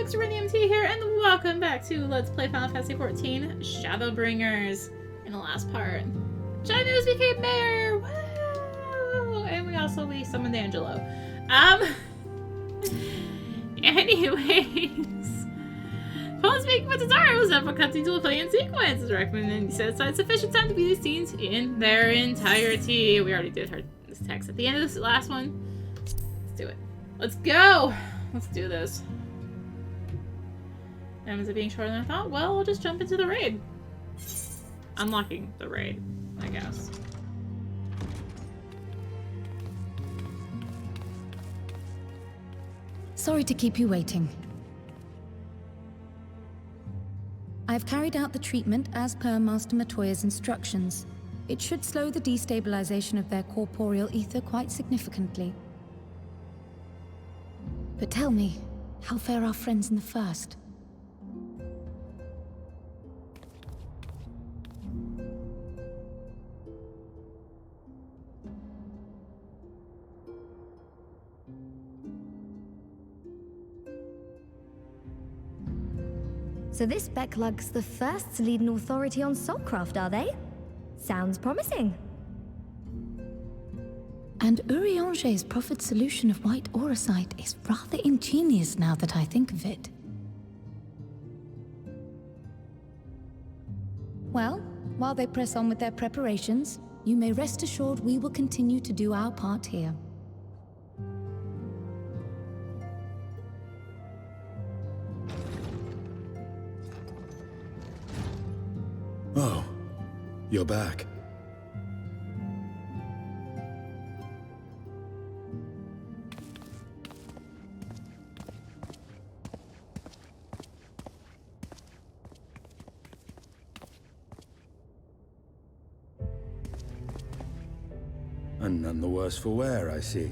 folks, rinimt here, and welcome back to Let's Play Final Fantasy XIV Shadowbringers. In the last part, Janus became mayor! Woo! And we summoned Angelo. Anyways, upon speaking with Tazara was up a cutscene to play in sequence. It's recommended set aside sufficient time to view these scenes in their entirety. We already did this text at the end of this last one. Let's do it. Let's go! Let's do this. And is it being shorter than I thought? Well, we'll just jump into the raid. Unlocking the raid, I guess. Sorry to keep you waiting. I've carried out the treatment as per Master Matoya's instructions. It should slow the destabilization of their corporeal ether quite significantly. But tell me, how fare our friends in the first? So this Becklug's the first to lead an authority on soulcraft, are they? Sounds promising. And Urianger's proffered solution of white auracite is rather ingenious now that I think of it. Well, while they press on with their preparations, you may rest assured we will continue to do our part here. Oh, you're back. And none the worse for wear, I see.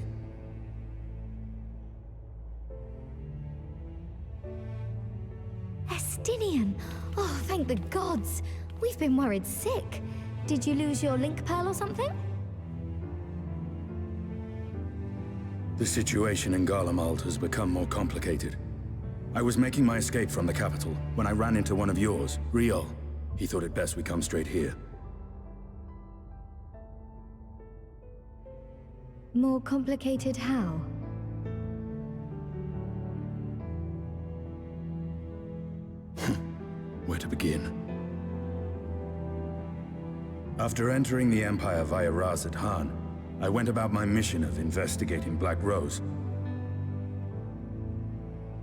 Estinien! Oh, thank the gods! We've been worried sick. Did you lose your link pearl or something? The situation in Garlemald has become more complicated. I was making my escape from the capital when I ran into one of yours, Riol. He thought it best we come straight here. More complicated how? Where to begin? After entering the Empire via Razat Han, I went about my mission of investigating Black Rose.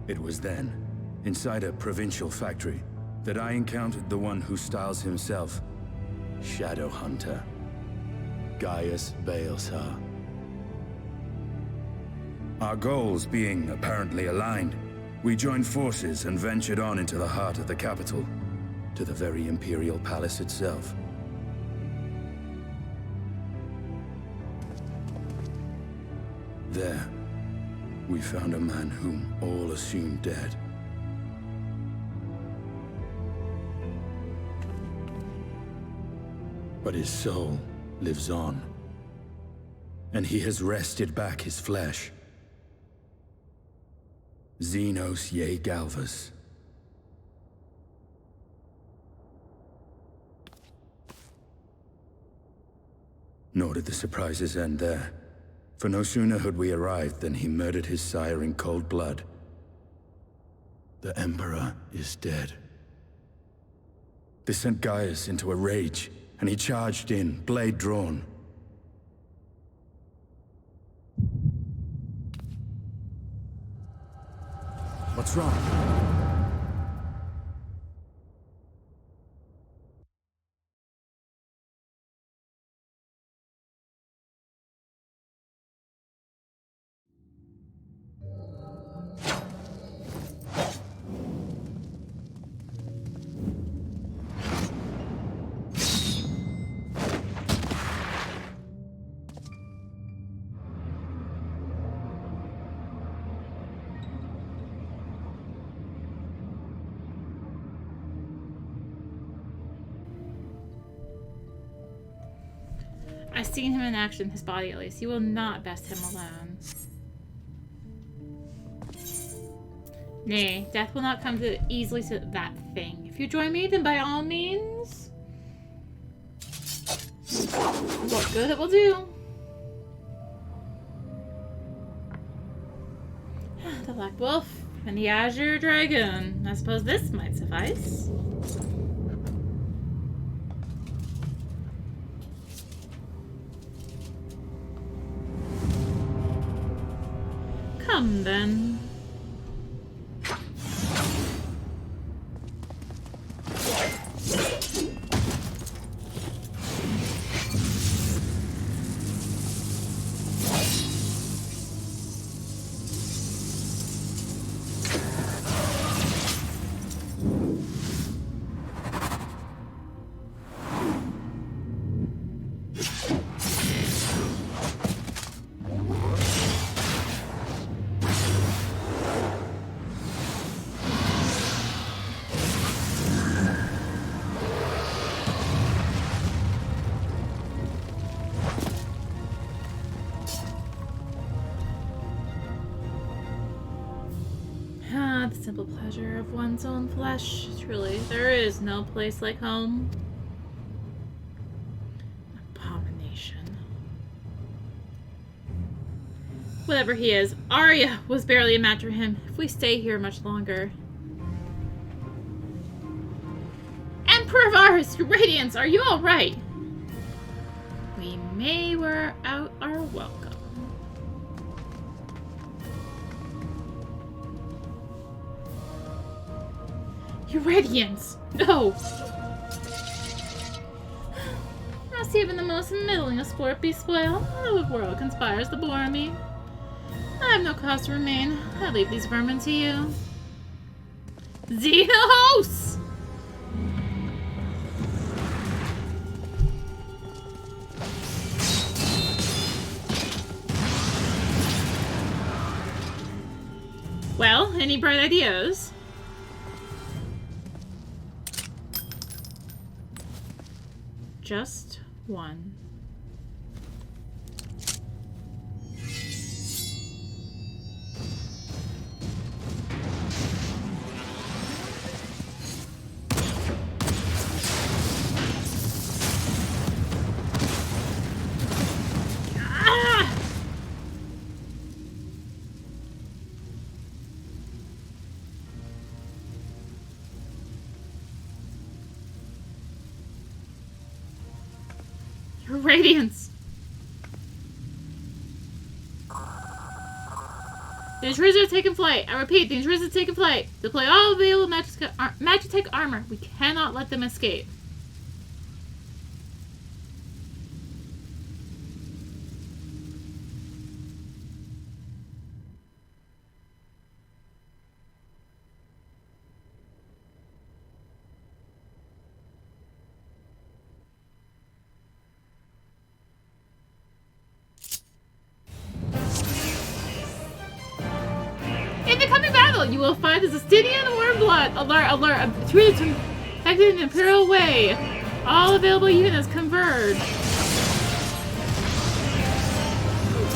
It was then, inside a provincial factory, that I encountered the one who styles himself Shadow Hunter, Gaius Baelsar. Our goals being apparently aligned, we joined forces and ventured on into the heart of the capital, to the very Imperial Palace itself. There, we found a man whom all assumed dead. But his soul lives on, and he has wrested back his flesh. Xenos ye Galvus. Nor did the surprises end there. For no sooner had we arrived than he murdered his sire in cold blood. The Emperor is dead. This sent Gaius into a rage, and he charged in, blade drawn. What's wrong? I've seen him in action, his body at least. You will not best him alone. Nay, death will not come to easily to that thing. If you join me, then by all means... what good it will do. The Black Wolf and the Azure Dragon. I suppose this might suffice. Come then. The simple pleasure of one's own flesh. Truly, there is no place like home. Abomination. Whatever he is, Arya was barely a match for him. If we stay here much longer. Emperor of Ars, your radiance, are you alright? We may wear out our welcome. Your radiance! No! Not even the most middling of Scorpies spoil. The world conspires to bore me. I have no cause to remain. I leave these vermin to you. Xenos! Well, any bright ideas? Just one. Ah! Your radiance! The intruders have taken flight. I repeat, the intruders have taken flight. Deploy all available Magitech armor. We cannot let them escape. You will find this Estinien Wormblood alert treated to acted in an Imperial way. All available units converge. Oh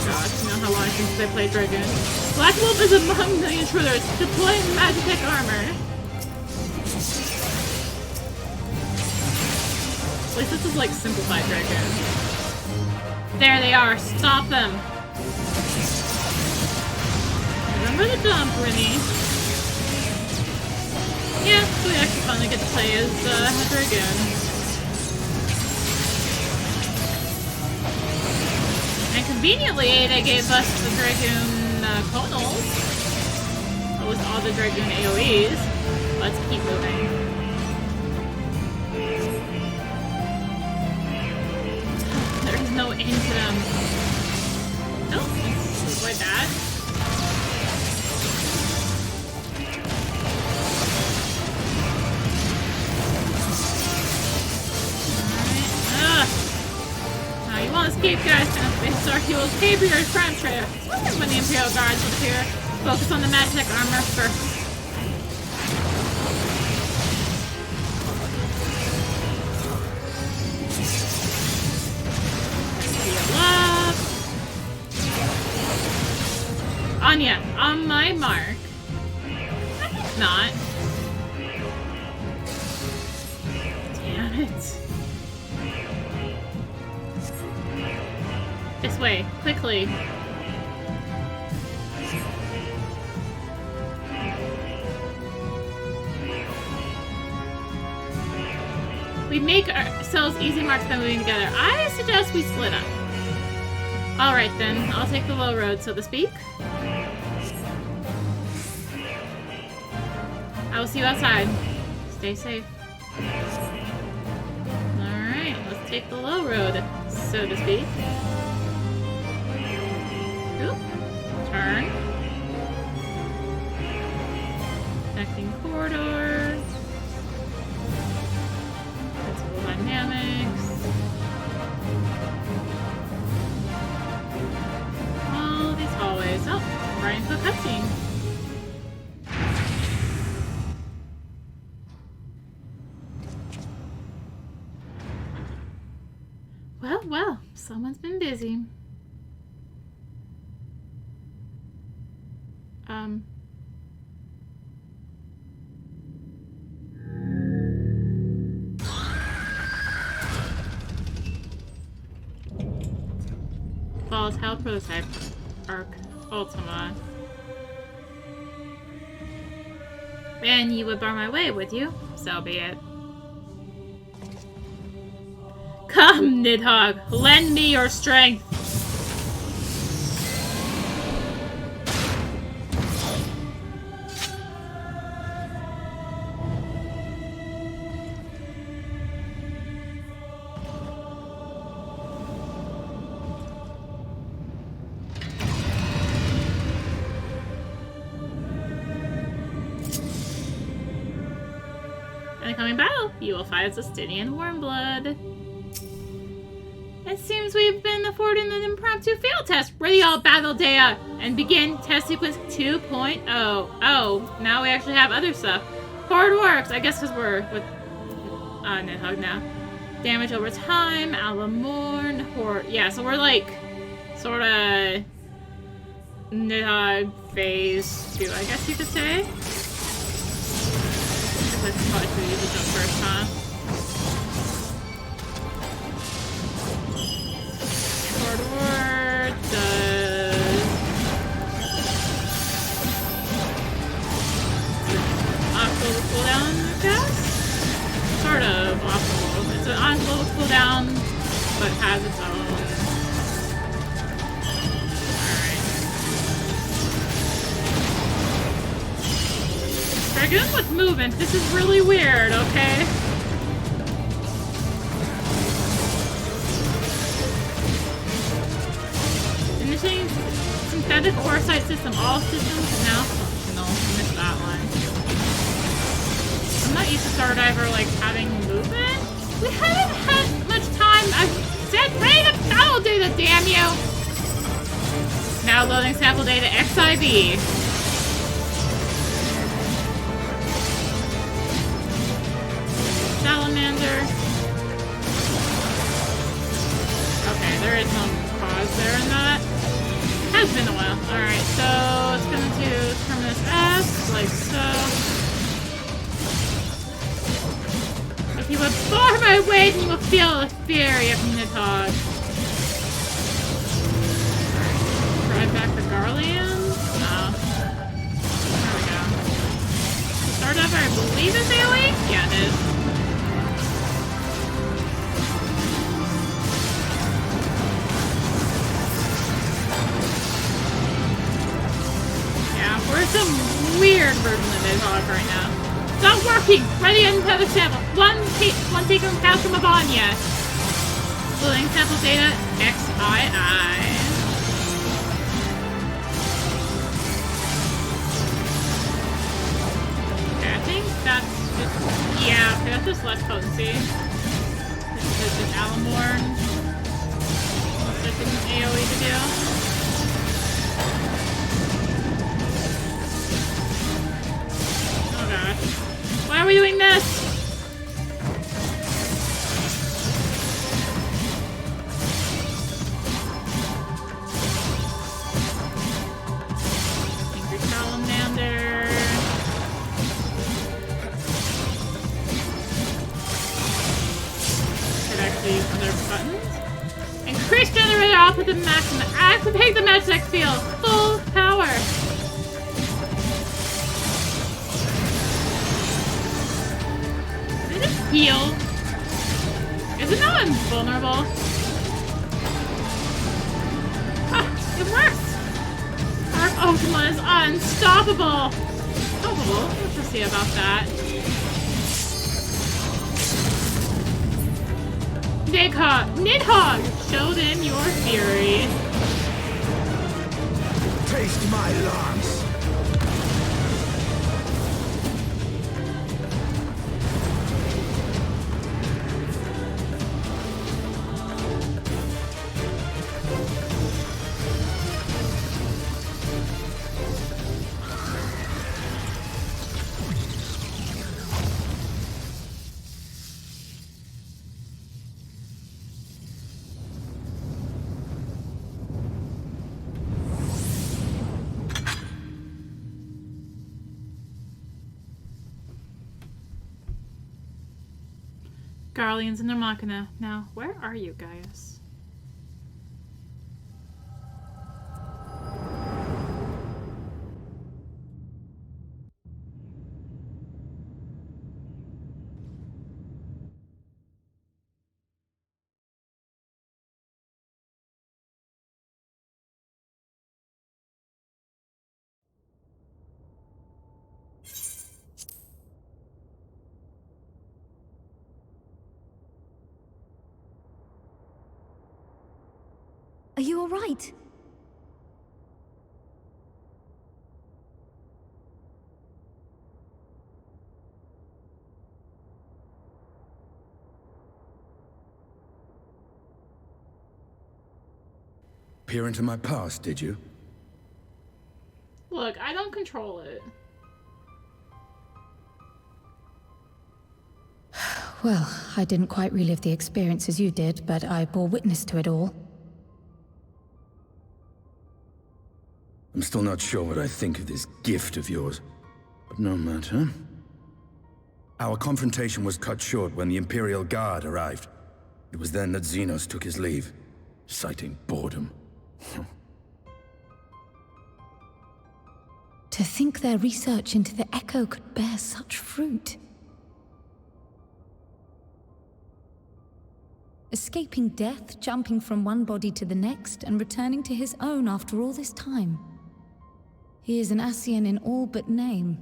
gosh, you know how long since I played Dragoon. Black Wolf is among the intruders. Deploying Magitech armor. At least this is like simplified Dragoon. There they are. Stop them. Remember the dump, Rinny. Yeah, so we actually finally get to play as a Dragoon. And conveniently, they gave us the Dragoon Conals. With all the Dragoon AoEs. Let's keep moving. There's no end to them. Nope, this is quite bad. You won't escape, guys. Start you will escape your crime trail. When the Imperial Guards will appear, focus on the Magitech armor first. Heal up. Anya, on my mark. it's not. Damn it. This way, quickly. We make ourselves easy marks by moving together. I suggest we split up. Alright then, I'll take the low road, so to speak. I will see you outside. Stay safe. Alright, let's take the low road, so to speak. Oop. Turn. Connecting corridors. Principal dynamics. All these hallways. Oh, right into a cutscene. Well, someone's been busy. Volatile prototype arc Ultima. And you would bar my way, would you? So be it. Come, Nidhogg, lend me your strength. In the coming battle, you will fight as Estinien Warmblood. It seems we've been afforded an impromptu field test. Ready all battle data and begin test sequence 2.0. Oh, now we actually have other stuff. Horde works, I guess because we're with Nidhogg now. Damage over time, Alamorn, Horde. Yeah, so we're like sort of Nidhogg phase 2, I guess you could say. Let's probably should use the jump first, huh? Forward does off-global cooldown cast? Sort of off-global. It's an on-global cooldown, but has its own. Alright. Dragoon with movement. This is really weird, okay? Initiating synthetic foresight system. All systems now functional. I missed that one. I'm not used to Star Diver like having movement. We haven't had much time. I've said ready to battle data, damn you! Now loading sample data XIV. Salamander. Okay, there is no pause there in that. Has been a while. Alright, so it's gonna do terminus S, like so. If you would bar my way, then you will feel the fury of Nidhogg. Drive back the Garleans? No. There we go. Stardiver, I believe is AoE? Yeah, it is. We're some weird version of Nidhogg right now. It's not working! Ready to untether sample. One taken pass from Avanya. Loading sample data XII. Okay, I think that's just... Yeah, okay, that's just less potency. This is just Alamorn. Looks like an AoE to do. Why are we doing this? Angry Salamander. off with the maximum. Activate the magic field. Full power. Did it just heal? Is it not invulnerable? Ah, it works. Our Ultima is unstoppable. Unstoppable? Let's see about that. Nidhogg, show them your fury. Taste my lungs. Guardians in their Machina. Now, where are you, Gaius? Are you all right? Peer into my past, did you? Look, I don't control it. Well, I didn't quite relive the experience as you did, but I bore witness to it all. I'm still not sure what I think of this gift of yours, but no matter. Our confrontation was cut short when the Imperial Guard arrived. It was then that Xenos took his leave, citing boredom. To think their research into the Echo could bear such fruit. Escaping death, jumping from one body to the next, and returning to his own after all this time. He is an Ascian in all but name.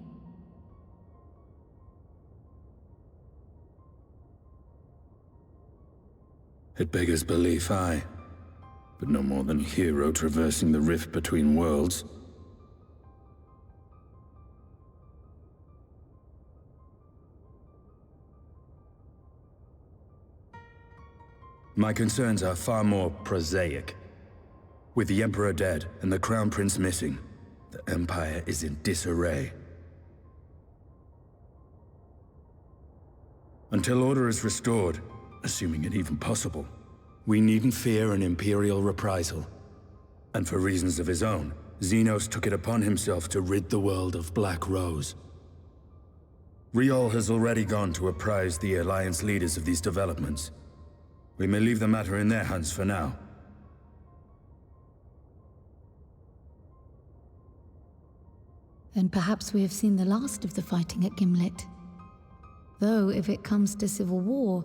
It beggars belief, aye. But no more than a hero traversing the rift between worlds. My concerns are far more prosaic. With the Emperor dead and the Crown Prince missing, the Empire is in disarray. Until order is restored, assuming it even possible, we needn't fear an Imperial reprisal. And for reasons of his own, Xenos took it upon himself to rid the world of Black Rose. Riol has already gone to apprise the Alliance leaders of these developments. We may leave the matter in their hands for now. Then perhaps we have seen the last of the fighting at Gimlet. Though, if it comes to civil war,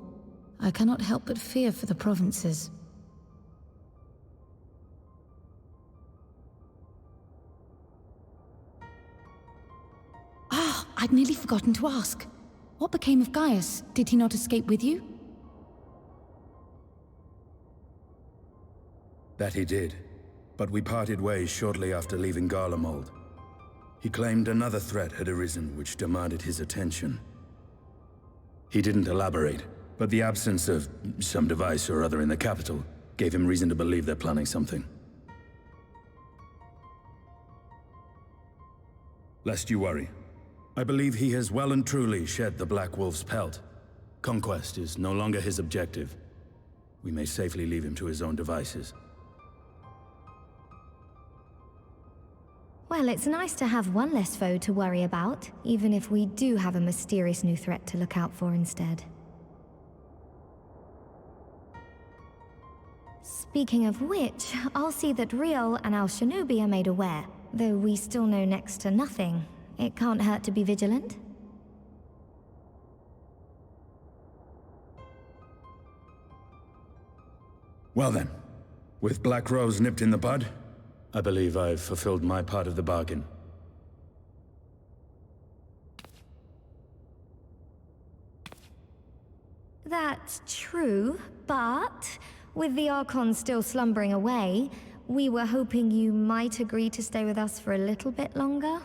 I cannot help but fear for the provinces. Ah, I'd nearly forgotten to ask. What became of Gaius? Did he not escape with you? That he did, but we parted ways shortly after leaving Garlemald. He claimed another threat had arisen which demanded his attention. He didn't elaborate, but the absence of some device or other in the capital gave him reason to believe they're planning something. Lest you worry, I believe he has well and truly shed the Black Wolf's pelt. Conquest is no longer his objective. We may safely leave him to his own devices. Well, it's nice to have one less foe to worry about, even if we do have a mysterious new threat to look out for instead. Speaking of which, I'll see that Riel and Al Shinobi are made aware. Though we still know next to nothing, it can't hurt to be vigilant. Well then, with Black Rose nipped in the bud, I believe I've fulfilled my part of the bargain. That's true, but with the Archon still slumbering away, we were hoping you might agree to stay with us for a little bit longer.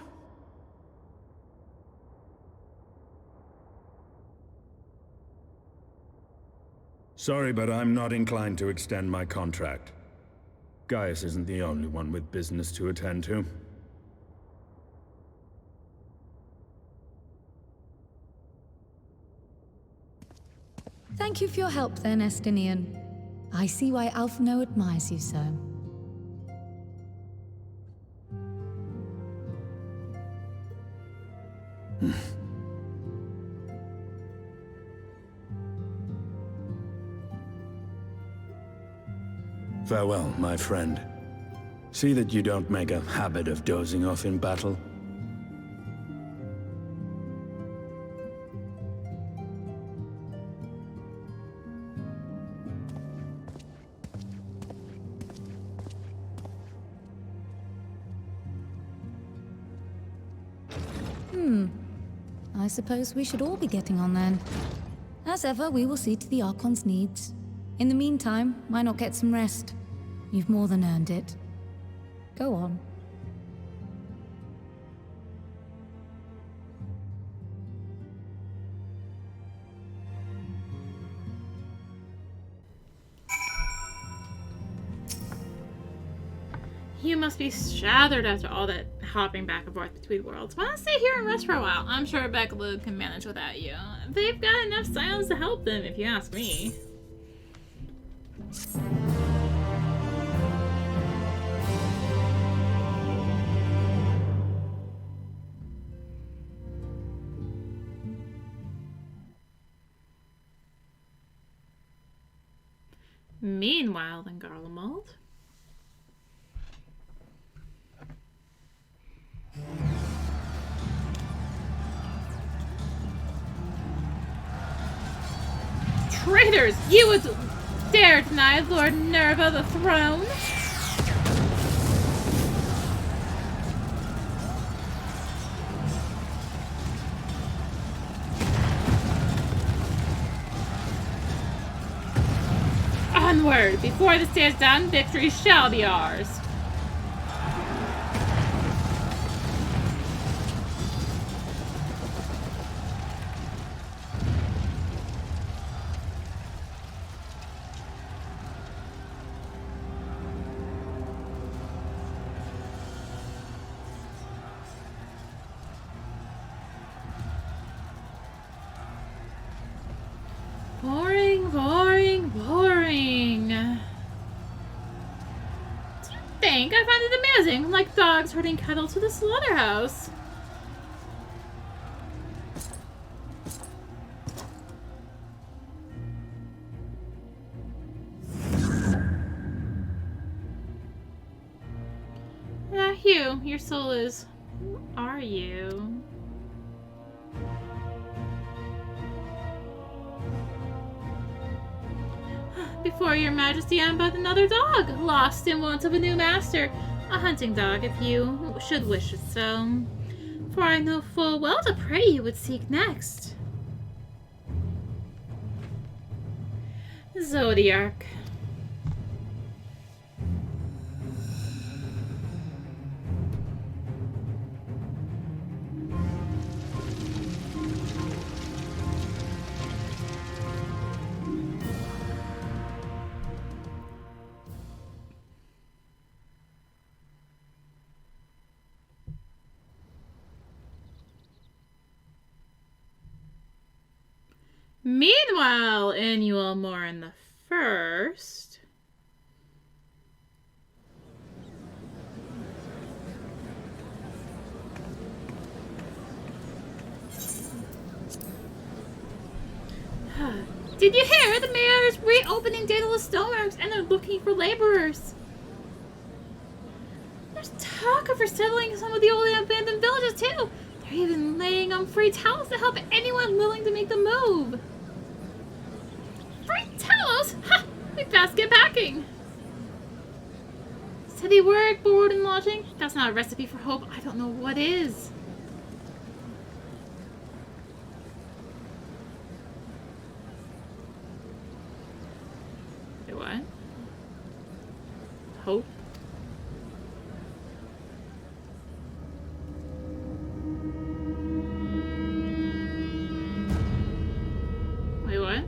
Sorry, but I'm not inclined to extend my contract. Gaius isn't the only one with business to attend to. Thank you for your help then, Estinien. I see why Alphino admires you so. Farewell, my friend. See that you don't make a habit of dozing off in battle. I suppose we should all be getting on then. As ever, we will see to the Archon's needs. In the meantime, why not get some rest? You've more than earned it. Go on. You must be shattered after all that hopping back and forth between worlds. Why not stay here and rest for a while? I'm sure Beckaloon can manage without you. They've got enough silence to help them, if you ask me. Meanwhile, in Garlemald. Traitors! You would dare deny Lord Nerva the throne? Onward! Before this day is done, victory shall be ours. Boring, boring, boring. What do you think? I find it amusing, like dogs herding cattle to the slaughterhouse. Hugh, your soul is... Who are you? Before your majesty, I'm but another dog, lost in want of a new master. A hunting dog, if you should wish it so. For I know full well the prey you would seek next. Zodiac. Meanwhile, in Ulmorin the First... Did you hear? The mayor is reopening daedalus stoneworks and they're looking for laborers. There's talk of resettling some of the old abandoned villages too. They're even laying on free towels to help anyone willing to make the move. Free towels? Ha! We best get packing. Steady work, board, and lodging? That's not a recipe for hope. I don't know what is. Wait, what? Hope? Wait, what?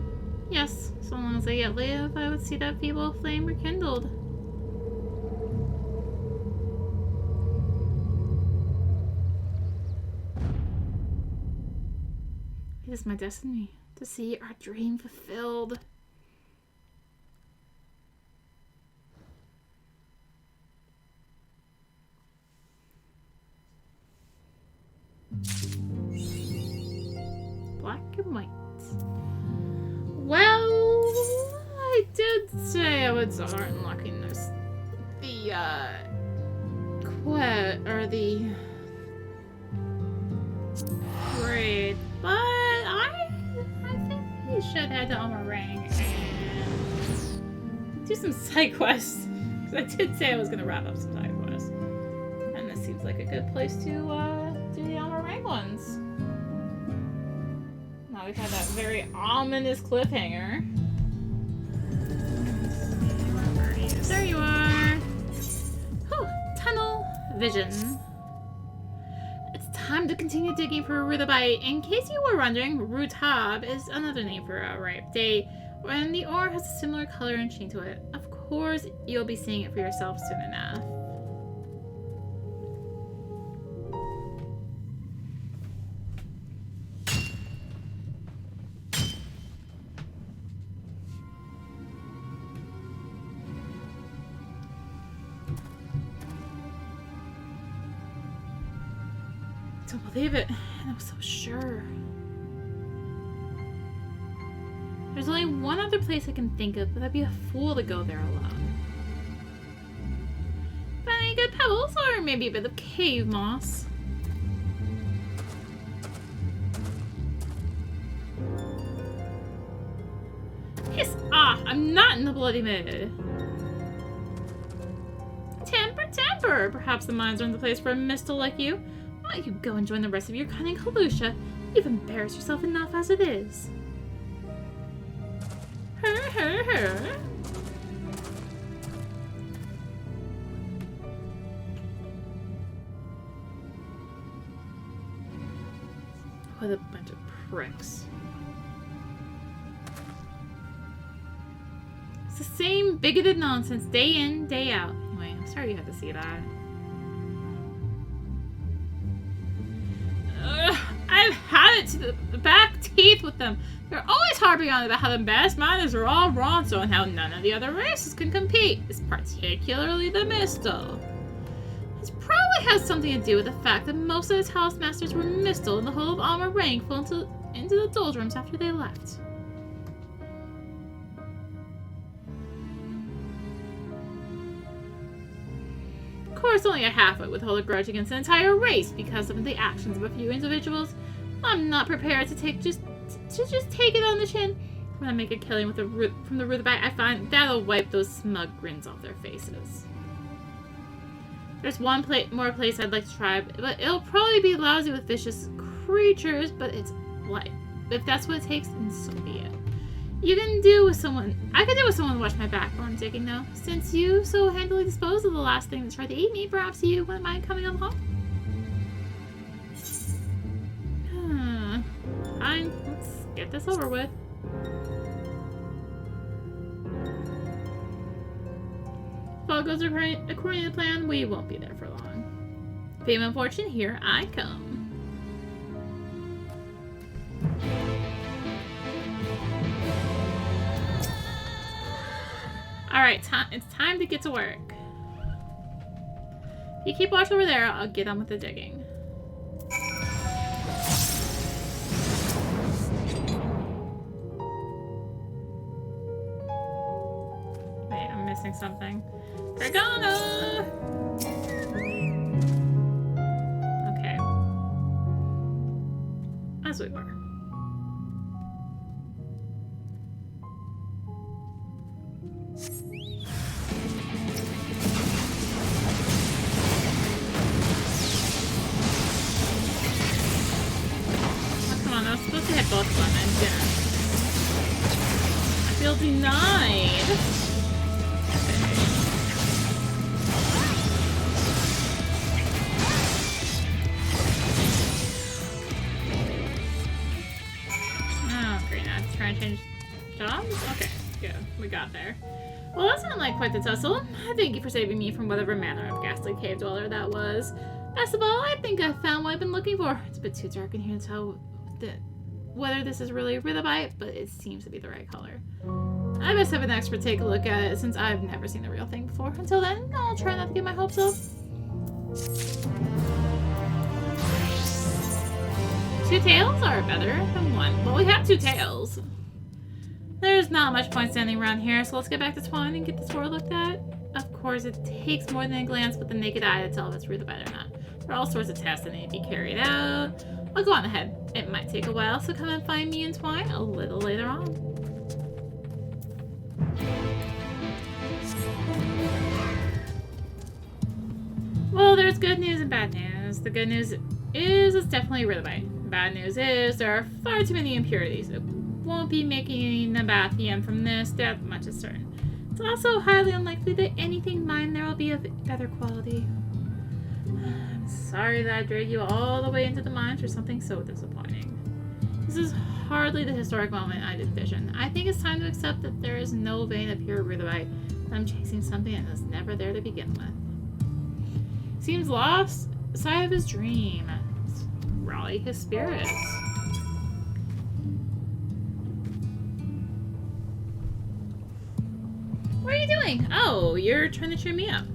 Yes, so long as I yet live, I would see that feeble flame rekindled. It is my destiny to see our dream fulfilled. Black and white. Well, I did say I would start unlocking this. The raid, but I think we should head to Ring and do some side quests. Because I did say I was gonna wrap up some side quests, and this seems like a good place to do the Ring ones. Now we've had that very ominous cliffhanger. There you are. Whew, tunnel vision. It's time to continue digging for Rutabai. In case you were wondering, Rutab is another name for a ripe day when the ore has a similar color and sheen to it. Of course, you'll be seeing it for yourself soon enough. I don't believe it. And I was so sure. There's only one other place I can think of, but I'd be a fool to go there alone. Find any good pebbles, or maybe a bit of cave moss. Piss off! I'm not in the bloody mood. Temper! Perhaps the mines aren't the place for a mistle like you. Why don't you go and join the rest of your cunning Halusha? You've embarrassed yourself enough as it is. Her. What a bunch of pricks. It's the same bigoted nonsense day in, day out. Anyway, I'm sorry you had to see that. I've had it to the back teeth with them. They're always harping on about how the best miners are all Ronso and how none of the other races can compete. It's particularly the Mistle. This probably has something to do with the fact that most of the Talos Masters were Mistle and the whole of Alma Ring fell into the doldrums after they left. Of course, only a halfwit would hold a grudge against an entire race because of the actions of a few individuals. I'm not prepared to just take it on the chin. When I make a killing with from the Rutabai, I find that'll wipe those smug grins off their faces. There's one more place I'd like to try, but it'll probably be lousy with vicious creatures, but it's like, if that's what it takes, then so be it. I can do with someone to watch my back while I'm digging, though. Since you so handily disposed of the last thing that tried to eat me, perhaps you wouldn't mind coming along? Fine, let's get this over with. If all goes according to plan, we won't be there for long. Fame and fortune, here I come. Alright, it's time to get to work. You keep watch over there, I'll get on with the digging. missing something. Dragona! Okay. As we were. Oh, come on, I was supposed to hit both of them. I didn't. I feel denied. Oh, great. Now try and change jobs? Okay, good. We got there. Well, that sounded like quite the tussle. Thank you for saving me from whatever manner of ghastly cave dweller that was. Best of all, I think I found what I've been looking for. It's a bit too dark in here to tell whether this is really rhythmite, but it seems to be the right color. I best have an expert take a look at it since I've never seen the real thing before. Until then, I'll try not to get my hopes up. 2 tails are better than 1. Well, we have 2 tails. There's not much point standing around here, so let's get back to Twine and get the sword looked at. Of course, it takes more than a glance with the naked eye to tell if it's rhythmite or not. There are all sorts of tests that need to be carried out. I'll go on ahead. It might take a while, so come and find me and Twine a little later on. Well, there's good news and bad news. The good news is it's definitely rhythmite. Bad news is there are far too many impurities. It won't be making Nabathium from this, that much is certain. It's also highly unlikely that anything mined there will be of better quality. I'm sorry that I dragged you all the way into the mines for something so disappointing. This is hardly the historic moment I'd envisioned. I think it's time to accept that there is no vein of pure rhythmite. I'm chasing something that was never there to begin with. Seems lost sight of his dream. Let's rally his spirits. What are you doing? Oh, you're trying to cheer me up.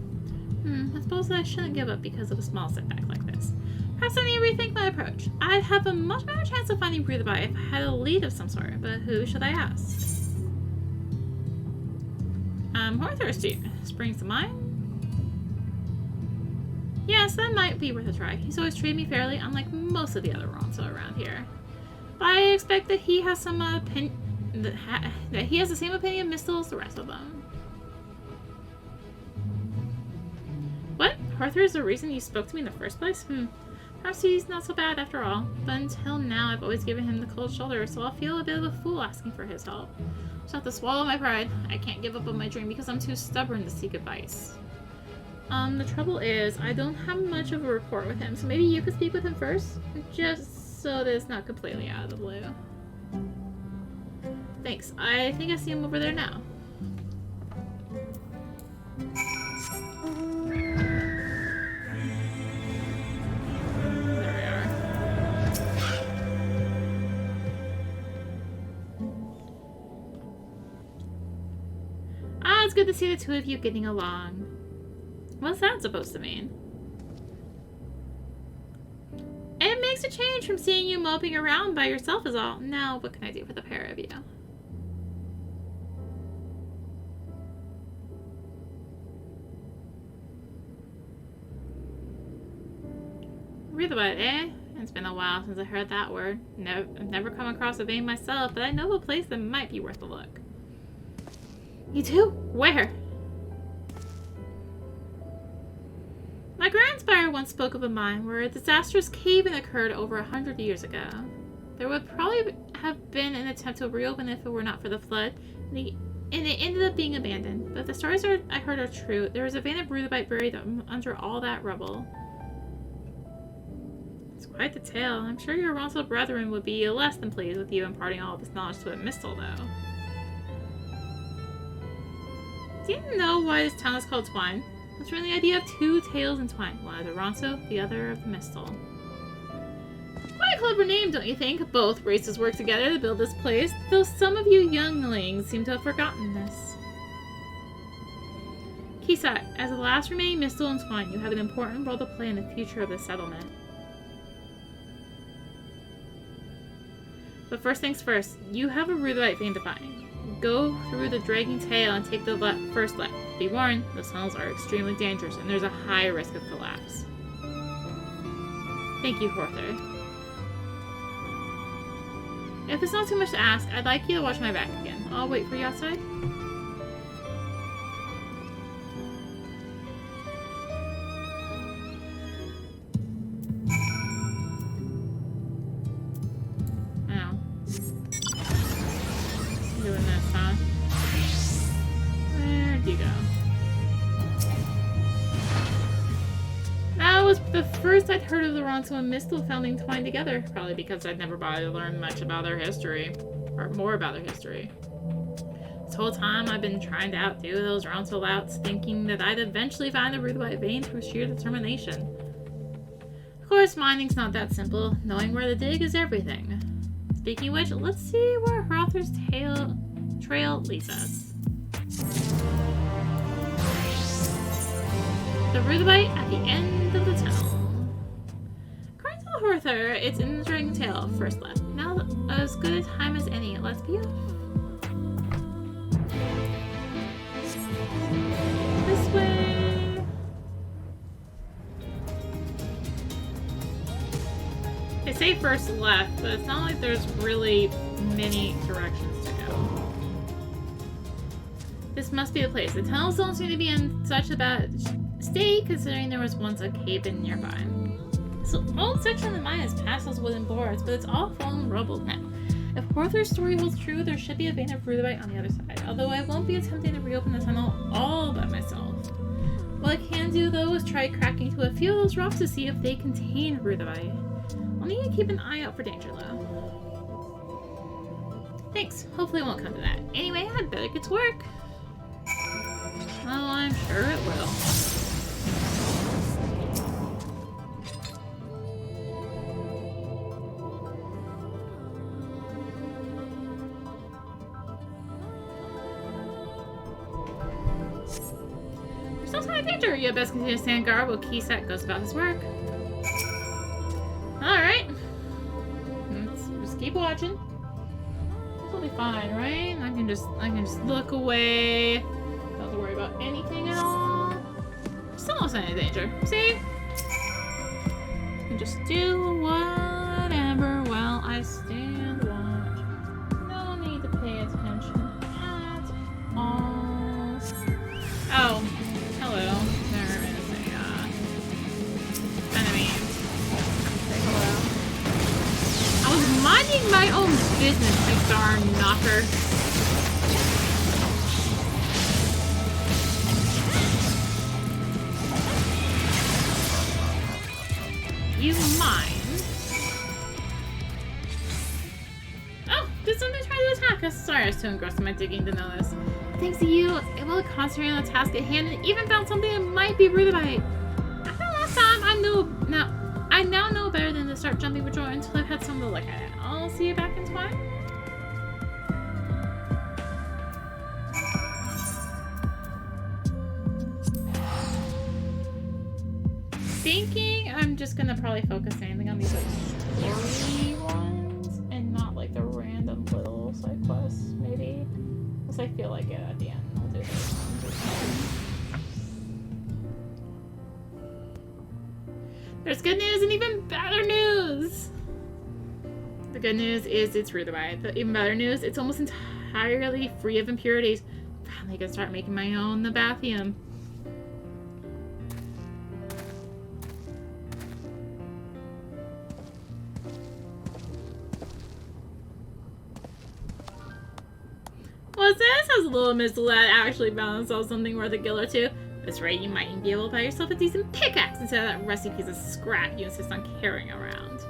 I suppose I shouldn't give up because of a small setback like this. Perhaps I need to rethink my approach. I'd have a much better chance of finding rhythmite if I had a lead of some sort, but who should I ask? Horthirsty springs to mind. Yes, that might be worth a try. He's always treated me fairly, unlike most of the other Ronso around here. But I expect that he has some opinion that he has the same opinion of Mistle as the rest of them. What? Arthur is the reason you spoke to me in the first place? Perhaps he's not so bad after all. But until now, I've always given him the cold shoulder, so I'll feel a bit of a fool asking for his help. Just have to swallow my pride. I can't give up on my dream because I'm too stubborn to seek advice. The trouble is, I don't have much of a rapport with him, so maybe you could speak with him first? Just so that it's not completely out of the blue. Thanks. I think I see him over there now. There we are. Ah, it's good to see the two of you getting along. What's that supposed to mean? It makes a change from seeing you moping around by yourself is all. Now, what can I do for the pair of you? Rhythmite, eh? It's been a while since I heard that word. I've never come across a vein myself, but I know a place that might be worth a look. You do? Where? My grandspire once spoke of a mine where a disastrous cave-in occurred over 100 years ago. There would probably have been an attempt to reopen if it were not for the flood, and it ended up being abandoned. But if the stories I heard are true, there was a vein of rhythmite buried under all that rubble. It's quite the tale. I'm sure your Ronso brethren would be less than pleased with you imparting all of this knowledge to a Mistle, though. Do you know why this town is called Twine? It's really the idea of two tales entwined, one of the Ronso, the other of the Mistle. Quite a clever name, don't you think? Both races work together to build this place, though some of you younglings seem to have forgotten this. Kisat, as the last remaining Mistle in Twine, you have an important role to play in the future of the settlement. But first things first, you have a rhythmite vein to find. go through the dragging tail and take the first left. Be warned, those tunnels are extremely dangerous and there's a high risk of collapse. Thank you, Horther. If it's not too much to ask, I'd like you to watch my back again. I'll wait for you outside. First, I'd heard of the Ronto and Mistle founding twined together, probably because I'd never bothered to learn much about their history, or more about their history. This whole time, I've been trying to outdo those Ronto louts, thinking that I'd eventually find the Rudabite vein through sheer determination. Of course, mining's not that simple. Knowing where to dig is everything. Speaking of which, let's see where Hrother's trail leads us. The Rudabite at the end of the tunnel. Horther, it's in the dragon tail, first left. Now as good a time as any. Let's be off. This way. They say first left, but it's not like there's really many directions to go. This must be the place. The tunnels don't seem to be in such a bad state, considering there was once a cave-in nearby. So old section of the mine is past those wooden boards, but it's all fallen rubble now. If Horther's story holds true, there should be a vein of Rudabite on the other side, although I won't be attempting to reopen the tunnel all by myself. What I can do, though, is try cracking to a few of those rocks to see if they contain Rudabite. I'll need to keep an eye out for danger, though. Thanks. Hopefully it won't come to that. Anyway, I'd better get to work. Oh, I'm sure it will. Danger, you best continue to stand guard while Keyset goes about his work. Alright. Let's just keep watching. It'll be fine, right? I can just look away. Don't have to worry about anything at all. Still no sign of danger. See? I can just do whatever while I stand watch. No need to pay attention at all. Oh. Hello. There is a, enemy. Say hello. I was minding my own business, you darn knocker. You mind? Oh, did somebody try to attack us? Sorry, I was too engrossed in my digging to notice. Thanks to you, I was able to concentrate on the task at hand and even found something that might be Rudabite. After last time, I now know better than to start jumping for joy until I've had something to look at it. I'll see you back in twine. Thinking I'm just gonna probably focus mainly on these like story ones and not like the random little side quests, maybe. Because I feel like it at the end. I'll do this. There's good news and even better news! The good news is it's Rudabite. The even better news, it's almost entirely free of impurities. Finally, I can start making my own Nabathium. What's this? Has a little Miss Lad actually found himself something worth a gill or two? At this rate, you might even be able to buy yourself a decent pickaxe instead of that rusty piece of scrap you insist on carrying around.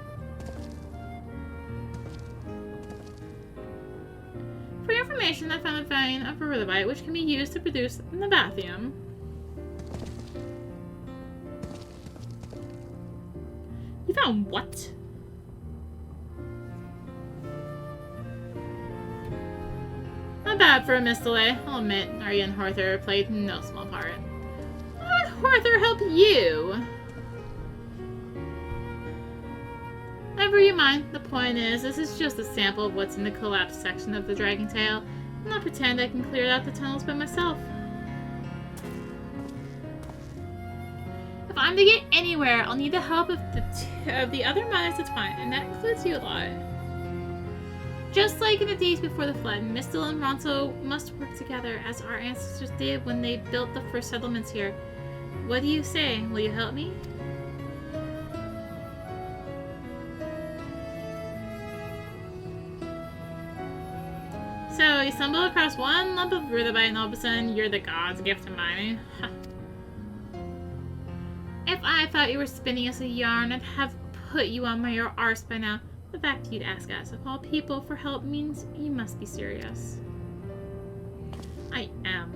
For your information, I found a vein of Rudabite which can be used to produce Nabathium. You found what? Not bad for a Mistale, I'll admit. Arya and Horther played no small part. How would Horther help you? Never you mind. The point is, this is just a sample of what's in the collapsed section of the Dragon Tail. I'll not pretend I can clear out the tunnels by myself. If I'm to get anywhere, I'll need the help of the other miners to Twine, and that includes you a lot. Just like in the days before the flood, Mistel and Ronto must work together as our ancestors did when they built the first settlements here. What do you say? Will you help me? So, you stumble across one lump of rudabite and all of a sudden you're the god's gift to mining. If I thought you were spinning us a yarn, I'd have put you on your arse by now. The fact you'd ask us, of all people, for help means you must be serious. I am.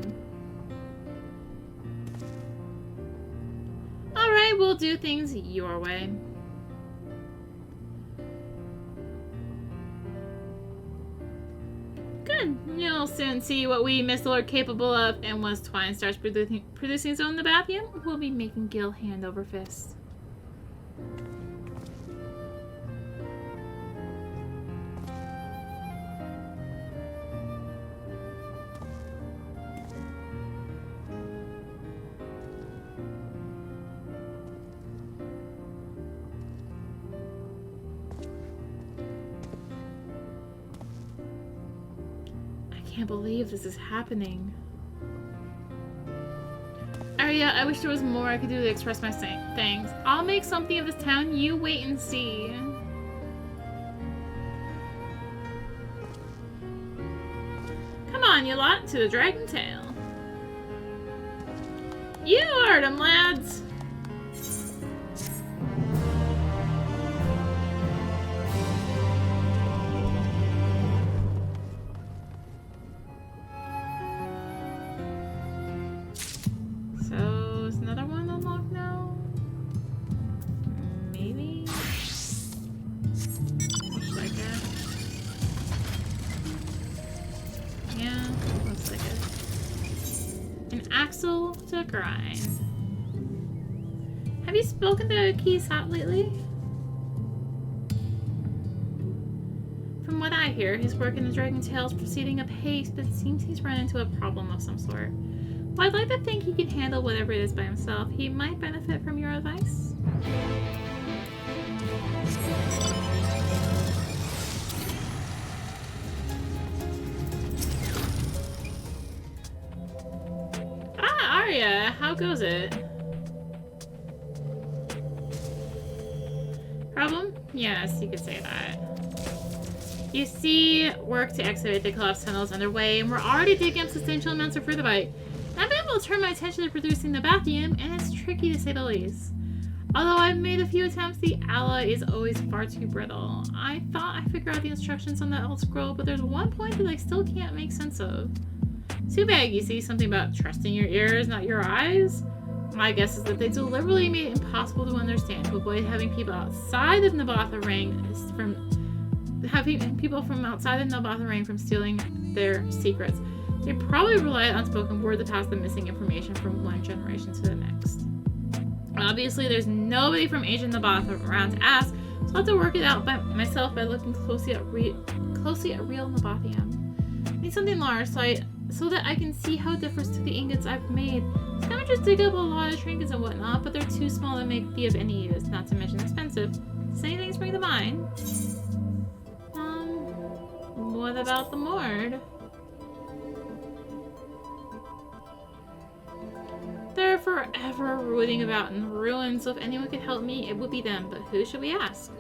Alright, we'll do things your way. Good. You'll soon see what we Mistel are capable of, and once Twine starts producing its own Nabathium, we'll be making Gil hand over fist. I can't believe this is happening. Arya, I wish there was more I could do to express my thanks. I'll make something of this town. You wait and see. Come on, you lot, to the Dragon Tail. You heard 'em, lads. Grind. Have you spoken to Keysat lately? From what I hear, his work in the Dragon Tail is proceeding apace, but it seems he's run into a problem of some sort. Well, I'd like to think he can handle whatever it is by himself. He might benefit from your advice. How goes it? Problem? Yes, you could say that. You see, work to excavate the collapsed tunnels underway, and we're already digging up substantial amounts of rudabite. I've been able to turn my attention to producing the Nabathium, and it's tricky to say the least. Although I've made a few attempts, the alloy is always far too brittle. I thought I figured out the instructions on the Eld Scroll, but there's one point that I still can't make sense of. Too bad, you see something about trusting your ears, not your eyes? My guess is that they deliberately made it impossible to understand to avoid having people outside of Nabatha Ring from stealing their secrets. They probably relied on spoken word to pass the missing information from one generation to the next. Obviously, there's nobody from ancient Nabatha around to ask, so I'll have to work it out by myself by looking closely at real Nabathium. I need something large so that I can see how it differs to the ingots I've made. Scavengers dig up a lot of trinkets and whatnot, but they're too small to be of any use, not to mention expensive. Does anything spring to mind? What about the Mord? They're forever rooting about in ruins, so if anyone could help me, it would be them, but who should we ask?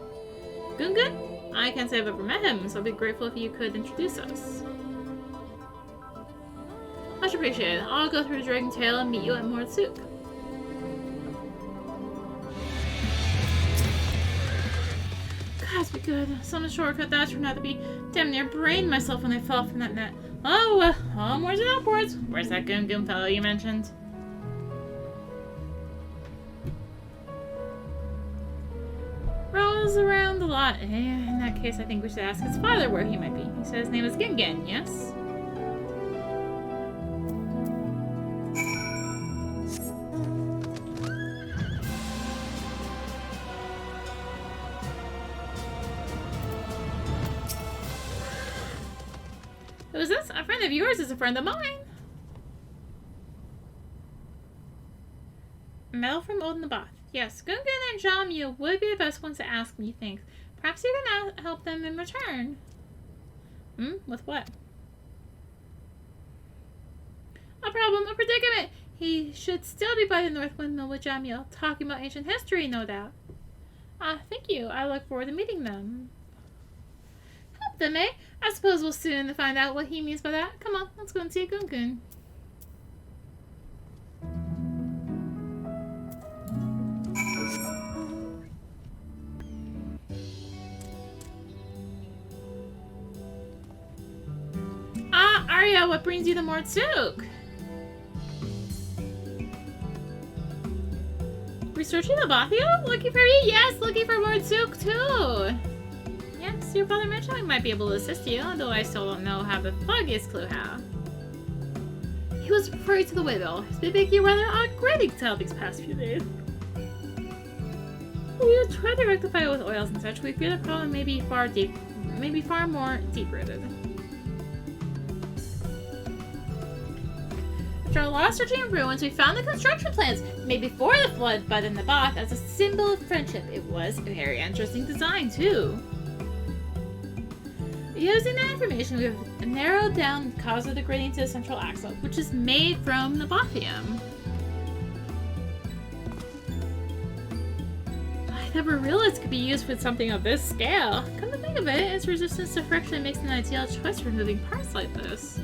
Gungun? I can't say I've ever met him, so I'd be grateful if you could introduce us. Much appreciated. I'll go through the Dragon Tail and meet you at Mordsuk. God, be good. Some shortcut that turned out to be damn near brained myself when I fell from that net. Oh, well, onwards and upwards. Where's that Gungun fellow you mentioned? Rolls around a lot. In that case, I think we should ask his father where he might be. He said his name is Gingan, yes? It Who's this? A friend of yours is a friend of mine. Mail from Old Naboth. Yes, Gungun and Jamia would be the best ones to ask, methinks. Perhaps you can help them in return. With what? A problem, a predicament. He should still be by the North Windmill with Jamil, talking about ancient history, no doubt. Thank you. I look forward to meeting them. Help them, eh? I suppose we'll soon find out what he means by that. Come on, let's go and see Gungun. Arya, what brings you to Mortsuk? Researching Nabothia? Looking for me? Yes, looking for Mortsuk too. Yes, your brother mentioned we might be able to assist you, although I still don't know how the foggiest clue how. He was referring to the widow. He's been making rather odd grading tell these past few days. We have tried to rectify it with oils and such. We fear the problem may be far more deep-rooted. After a lot of searching in ruins, we found the construction plans made before the flood by the Naboth as a symbol of friendship. It was a very interesting design, too. Using that information, we have narrowed down the cause of the grading to the central axle, which is made from Nabothium. I never realized it could be used with something of this scale. Come to think of it, its resistance to friction makes an ideal choice for moving parts like this.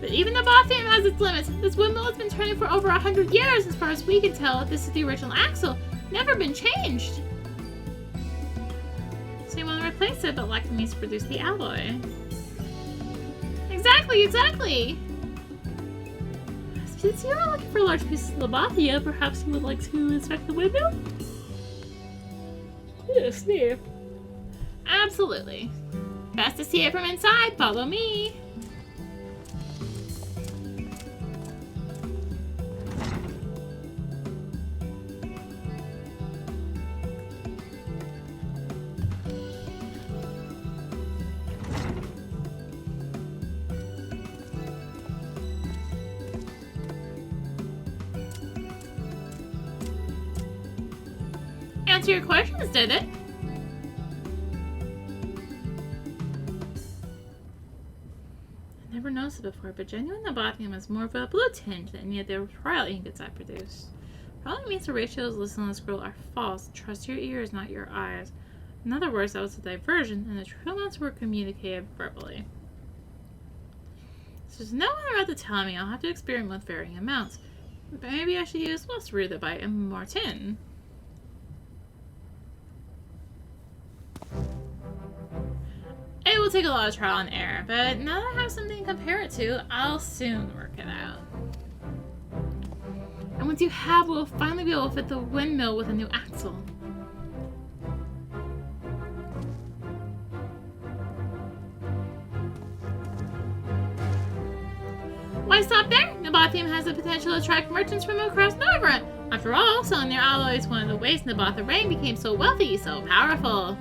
But even the Nabothium has its limits. This windmill has been turning for over 100 years. As far as we can tell, this is the original axle. Never been changed. So you want to replace it, but lack the means to produce the alloy. Exactly! Since you are looking for large pieces of Nabothia, perhaps you would like to inspect the windmill? Yes, dear. Absolutely. Best to see it from inside. Follow me. Answer your questions, did it? I never noticed it before, but genuine Nabothium has more of a blue tinge than any of the trial ingots I produce. Probably means the ratios listed on the scroll are false. Trust your ears, not your eyes. In other words, that was a diversion, and the true amounts were communicated verbally. So there's no one around to tell me. I'll have to experiment with varying amounts. But maybe I should use less rudibite and more tin. It will take a lot of trial and error, but now that I have something to compare it to, I'll soon work it out. And once you have, we'll finally be able to fit the windmill with a new axle. Why stop there? Nabothium has the potential to attract merchants from across Norvrun. After all, selling their alloys is one of the ways Naboth the Ring became so wealthy, so powerful.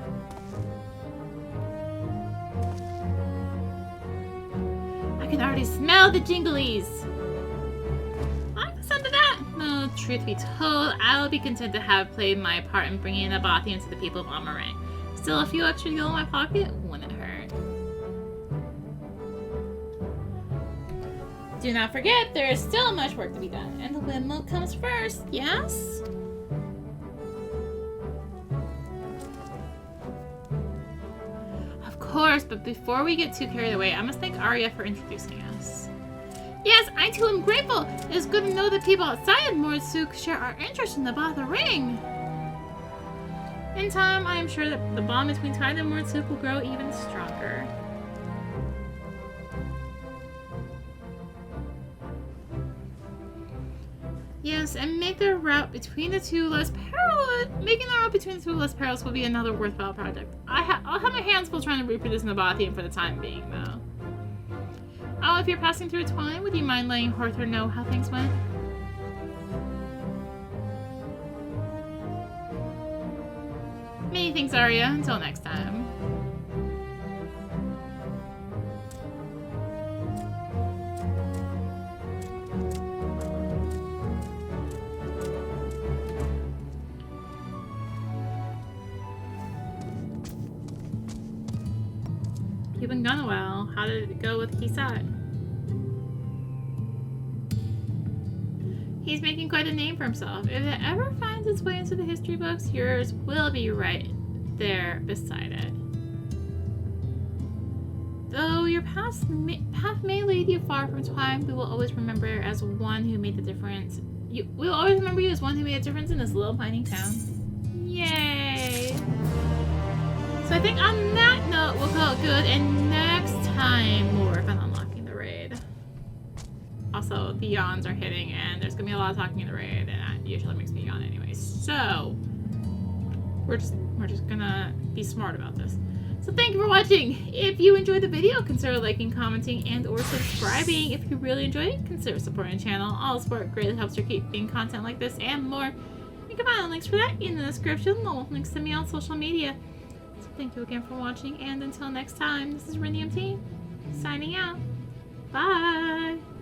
I can already smell the jinglies. I like the sound of that. No, truth be told, I'll be content to have played my part in bringing Nabothium to the people of Amarang. Still, a few extra gil in my pocket wouldn't hurt. Do not forget, there is still much work to be done, and the windmill comes first, yes? Of course, but before we get too carried away, I must thank Arya for introducing us. Yes, I too am grateful. It is good to know that people outside of Mortsuk share our interest in the Botha Ring. In time, I am sure that the bond between Tide and Mortsuk will grow even stronger. Yes, and make the route between the two less perilous. Making the route between the two less perilous will be another worthwhile project. I'll have my hands full trying to reproduce Nabothium for the time being, though. Oh, if you're passing through Twine, would you mind letting Horthor know how things went? Many thanks, Arya. Until next time. You've been gone a while. How did it go with Kisat? He's making quite a name for himself. If it ever finds its way into the history books, yours will be right there beside it. Though your path may lead you far from time, we will always remember as one who made the difference. We'll always remember you as one who made a difference in this little mining town. Yay! So I think on that note, we'll call it good, and next time we'll work on unlocking the raid. Also, the yawns are hitting, and there's gonna be a lot of talking in the raid, and that usually makes me yawn anyway. So we're just gonna be smart about this. So thank you for watching. If you enjoyed the video, consider liking, commenting, and or subscribing. If you really enjoyed it, consider supporting the channel. All support greatly helps her keep making content like this and more. You can find the links for that in the description, along with links to me on social media. So thank you again for watching, and until next time, this is rinimt signing out. Bye!